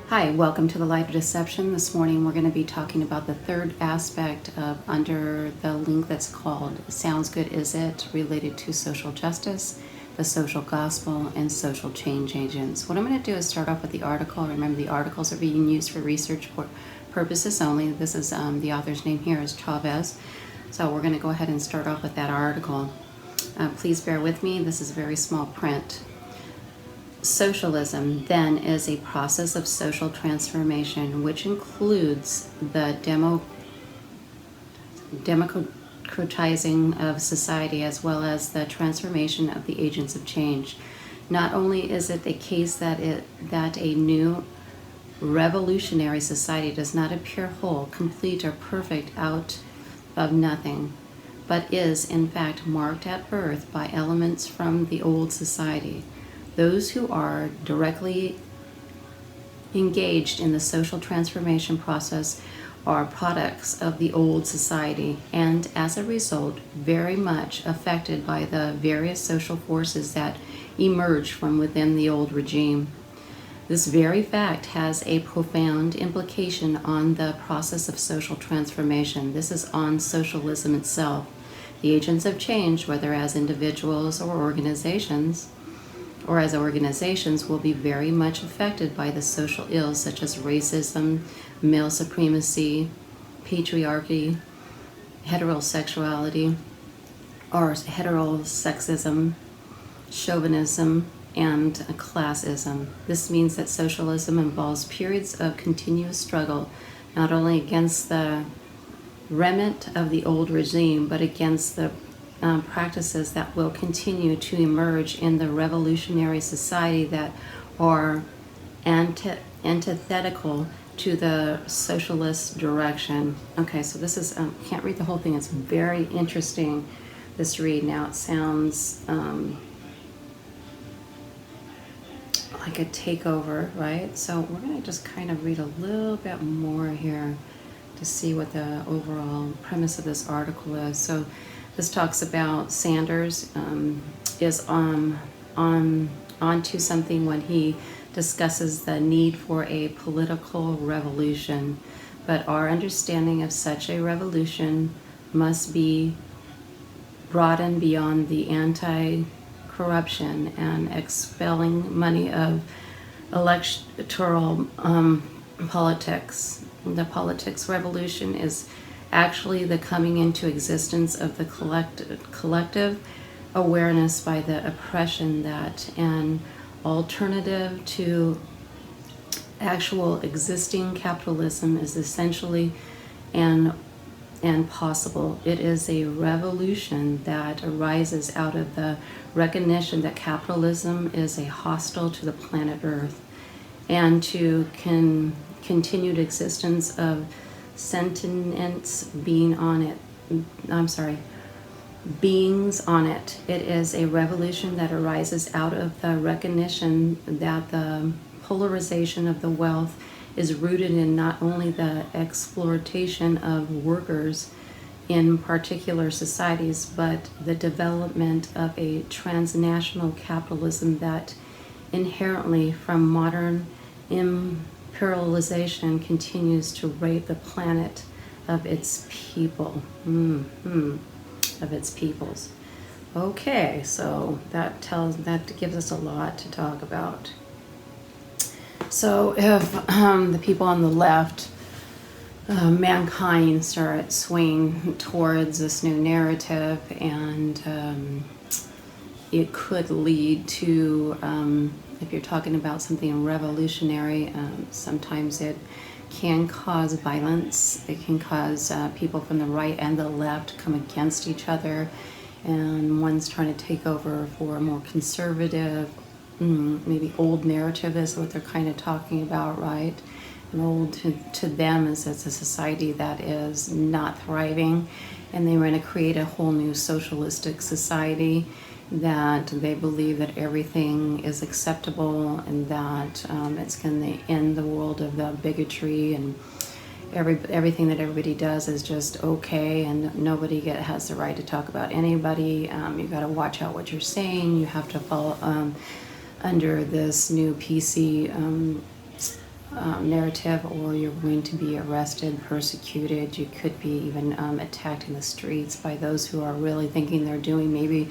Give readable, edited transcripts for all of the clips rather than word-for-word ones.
Hi, welcome to the Light of Deception. This morning we're going to be talking about the third aspect of under the link that's called Sounds Good, Is It? Related to social justice, the social gospel, and social change agents. What I'm going to do is start off with the article. Remember, the articles are being used for research purposes only. This is the author's name here is Chavez. So we're going to go ahead and start off with that article. Please bear with me. This is very small print. Socialism, then, is a process of social transformation which includes the democratizing of society as well as the transformation of the agents of change. Not only is it the case that a new revolutionary society does not appear whole, complete, or perfect out of nothing, but is in fact marked at birth by elements from the old society. Those who are directly engaged in the social transformation process are products of the old society and, as a result, very much affected by the various social forces that emerge from within the old regime. This very fact has a profound implication on the process of social transformation. This is on socialism itself. The agents of change, whether as individuals or organizations, will be very much affected by the social ills such as racism, male supremacy, patriarchy, heterosexuality, or heterosexism, chauvinism, and classism. This means that socialism involves periods of continuous struggle, not only against the remnant of the old regime, but against the practices that will continue to emerge in the revolutionary society that are antithetical to the socialist direction. Okay, so this is, can't read the whole thing, it's very interesting, this read. Now it sounds like a takeover, right? So we're going to just kind of read a little bit more here to see what the overall premise of this article is. So this talks about Sanders is onto something when he discusses the need for a political revolution, but our understanding of such a revolution must be broadened beyond the anti-corruption and expelling money of electoral politics. The politics revolution is actually the coming into existence of the collective awareness by the oppression that an alternative to actual existing capitalism is essentially and possible. It is a revolution that arises out of the recognition that capitalism is a hostile to the planet Earth and to continued existence of sentience beings on it. It is a revolution that arises out of the recognition that the polarization of the wealth is rooted in not only the exploitation of workers in particular societies, but the development of a transnational capitalism that inherently from modern imperialization continues to rape the planet of its people, of its peoples. Okay, so that gives us a lot to talk about. So if the people on the left, mankind, start swinging towards this new narrative, and it could lead to, if you're talking about something revolutionary, sometimes it can cause violence. It can cause people from the right and the left come against each other, and one's trying to take over for a more conservative, maybe old narrative is what they're kind of talking about, right? And old to them is it's a society that is not thriving, and they want to create a whole new socialistic society. that they believe that everything is acceptable, and that it's going to end the world of bigotry, and everything that everybody does is just okay, and nobody has the right to talk about anybody. You got to watch out what you're saying. You have to fall under this new PC narrative, or you're going to be arrested, persecuted. You could be even attacked in the streets by those who are really thinking they're doing maybe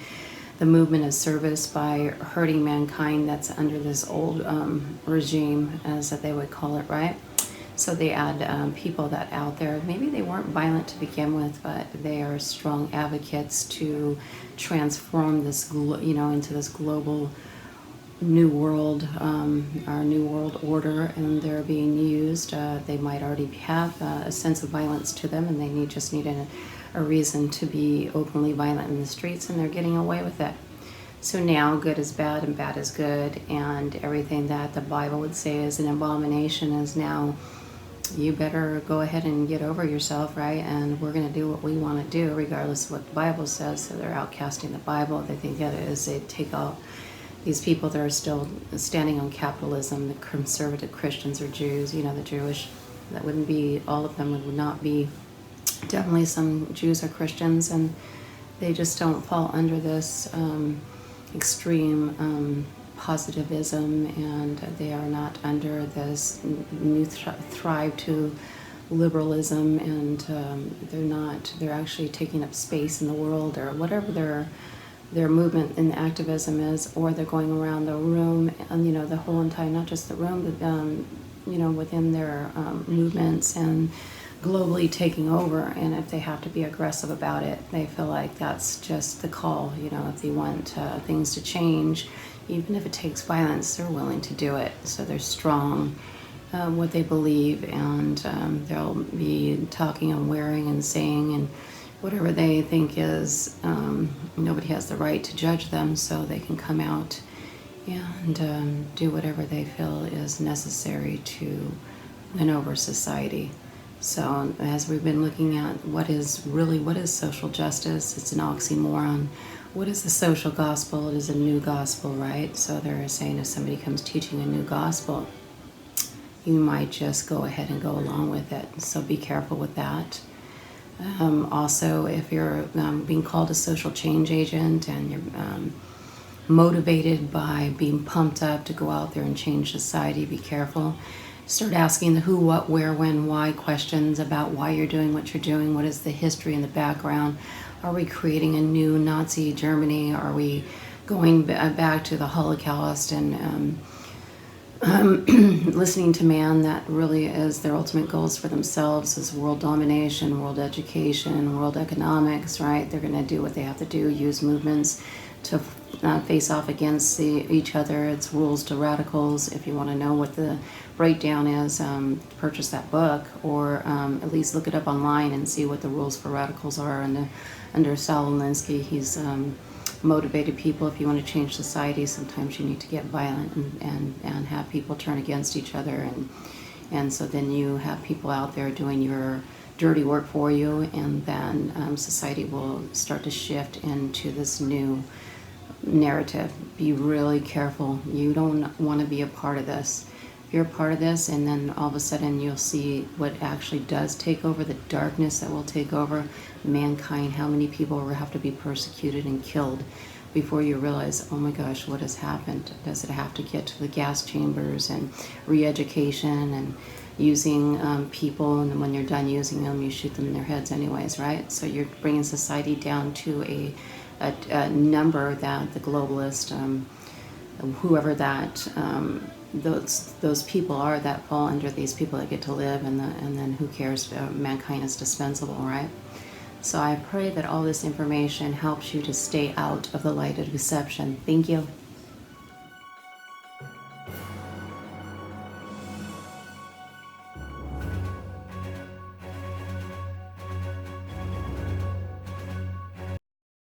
the movement of service by hurting mankind that's under this old regime, as that they would call it, right? So they add people that out there, maybe they weren't violent to begin with, but they are strong advocates to transform this, into this global new world, our new world order, and they're being used. They might already have a sense of violence to them, and they just need a reason to be openly violent in the streets, and they're getting away with it. So now good is bad and bad is good, and everything that the Bible would say is an abomination is now, you better go ahead and get over yourself, right? And we're going to do what we want to do regardless of what the Bible says. So they're outcasting the Bible. They think that is, they take out these people that are still standing on capitalism, the conservative Christians or Jews, the Jewish, that wouldn't be, all of them would not be, definitely some Jews are Christians, and they just don't fall under this extreme positivism, and they are not under this new thrive to liberalism, and they're actually taking up space in the world, or whatever their movement and activism is, or they're going around the room, and the whole entire, not just the room, but within their movements, and globally taking over. And if they have to be aggressive about it, they feel like that's just the call. If they want things to change, even if it takes violence, they're willing to do it. So they're strong, what they believe, and they'll be talking and wearing and saying and whatever they think is, nobody has the right to judge them, so they can come out and do whatever they feel is necessary to win over society. So as we've been looking at what is social justice, it's an oxymoron. What is the social gospel? It is a new gospel, right? So they're saying if somebody comes teaching a new gospel, you might just go ahead and go along with it. So be careful with that. Also, if you're being called a social change agent, and you're motivated by being pumped up to go out there and change society, be careful. Start asking the who, what, where, when, why questions about why you're doing what you're doing. What is the history and the background? Are we creating a new Nazi Germany? Are we going back to the Holocaust and listening to man that really is their ultimate goals for themselves is world domination, world education, world economics, right? They're going to do what they have to do, use movements to face off against each other. It's rules to radicals. If you want to know what the breakdown is, purchase that book, or at least look it up online and see what the rules for radicals are. And under Saul Alinsky, he's motivated people. If you want to change society, sometimes you need to get violent and have people turn against each other, and so then you have people out there doing your dirty work for you, and then society will start to shift into this new narrative. Be really careful. You don't want to be a part of this. If you're a part of this, and then all of a sudden you'll see what actually does take over, the darkness that will take over mankind, how many people will have to be persecuted and killed before you realize, oh my gosh, what has happened? Does it have to get to the gas chambers and re-education and using people, and then when you're done using them, you shoot them in their heads anyways, right? So you're bringing society down to a number that the globalist, whoever that those people are that fall under these people that get to live, and then who cares? Mankind is dispensable, right? So I pray that all this information helps you to stay out of the light of deception. Thank you.